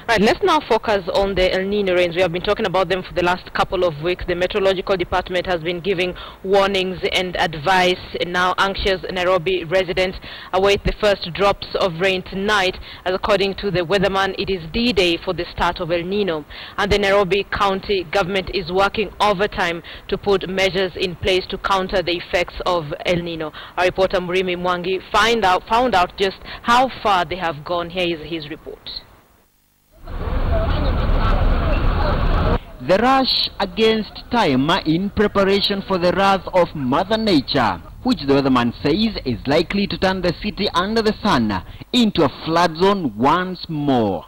Right, let's now focus on the El Nino rains. We have been talking about them for the last couple of weeks. The Meteorological Department has been giving warnings and advice. And now anxious Nairobi residents await the first drops of rain tonight. As according to the weatherman, it is D-Day for the start of El Nino. And the Nairobi County government is working overtime to put measures in place to counter the effects of El Nino. Our reporter Murimi Mwangi found out just how far they have gone. Here is his report. The rush against time in preparation for the wrath of Mother Nature, which the weatherman says is likely to turn the city under the sun into a flood zone once more.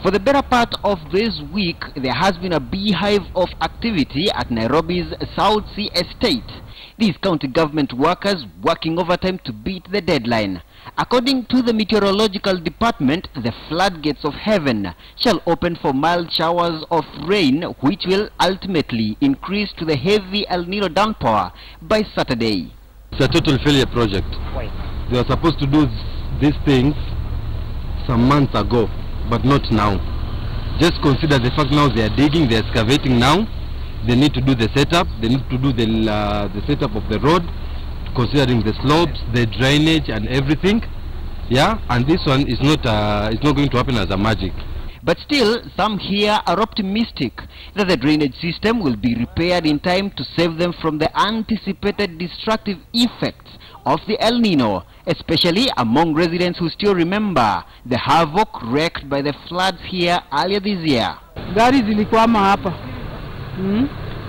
For the better part of this week, there has been a beehive of activity at Nairobi's South Sea Estate. These county government workers working overtime to beat the deadline. According to the Meteorological Department, the floodgates of heaven shall open for mild showers of rain, which will ultimately increase to the heavy El Nino downpour by Saturday. It's a total failure project. Why? They were supposed to do these things some months ago, but not now. Just consider the fact now they are digging, they are excavating now. They need to do the setup, they need to do the setup of the road, considering the slopes, the drainage and everything. Yeah, and this one is not going to happen as a magic. But still, some here are optimistic that the drainage system will be repaired in time to save them from the anticipated destructive effects of the El Nino, especially among residents who still remember the havoc wreaked by the floods here earlier this year. Gari zilikwama hapa.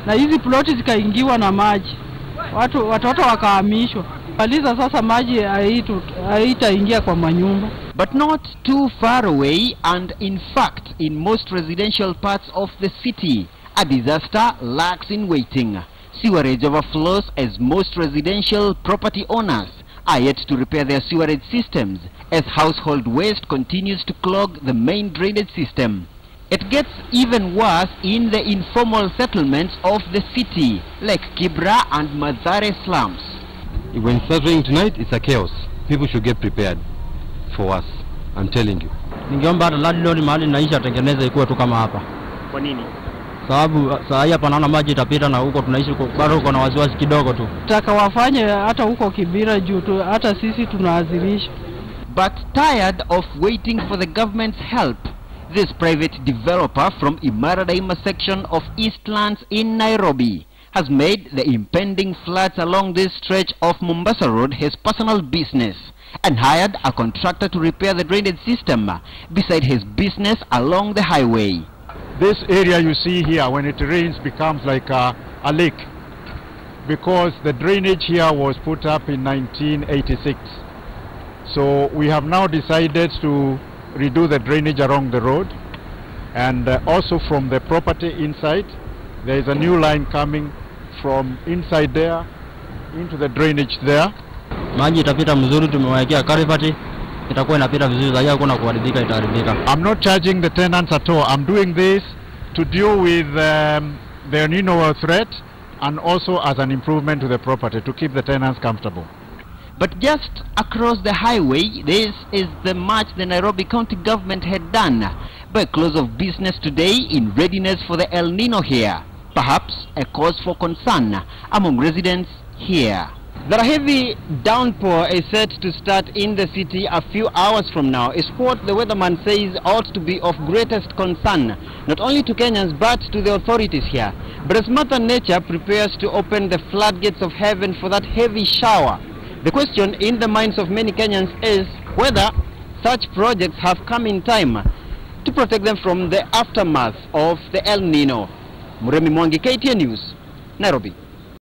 Na hizi ploti zikaingiwa na maji. Watoto wakahamishwa. Paliza sasa maji haitaingia kwa manyumba. But not too far away, and in fact in most residential parts of the city, a disaster lurks in waiting. Sewerage overflows as most residential property owners are yet to repair their sewerage systems as household waste continues to clog the main drainage system. It gets even worse in the informal settlements of the city, like Kibra and Mathare slums. When it starts raining tonight, it's a chaos. People should get prepared for us. I'm telling you. Ningeomba landlord mahali naishi atengeneze ikuwe tu kama hapa. Kwa nini? Sababu saa hii hapa naona maji itapita na huko tunaishi bado uko na wasiwasi kidogo tu. Taka wafanye hata huko Kibira juu tu hata sisi tunaazirisha. But tired of waiting for the government's help, this private developer from Imara Daima section of Eastlands in Nairobi has made the impending floods along this stretch of Mombasa Road his personal business and hired a contractor to repair the drainage system beside his business along the highway. This area you see here, when it rains, becomes like a lake because the drainage here was put up in 1986. So we have now decided to redo the drainage along the road, and also from the property inside there is a new line coming from inside there into the drainage there. Maji itapita mzuri, tumewekea karifati itakuwa inapita vizuri, zaidi hakuna kuharibika, itaharibika. I'm not charging the tenants at all. I'm doing this to deal with the Nino threat and also as an improvement to the property to keep the tenants comfortable. But just across the highway, this is the march the Nairobi County government had done by close of business today in readiness for the El Nino here. Perhaps a cause for concern among residents here. The heavy downpour is set to start in the city a few hours from now is what the weatherman says ought to be of greatest concern, not only to Kenyans but to the authorities here. But as Mother Nature prepares to open the floodgates of heaven for that heavy shower, the question in the minds of many Kenyans is whether such projects have come in time to protect them from the aftermath of the El Nino. Murimi Mwangi, KTN News, Nairobi.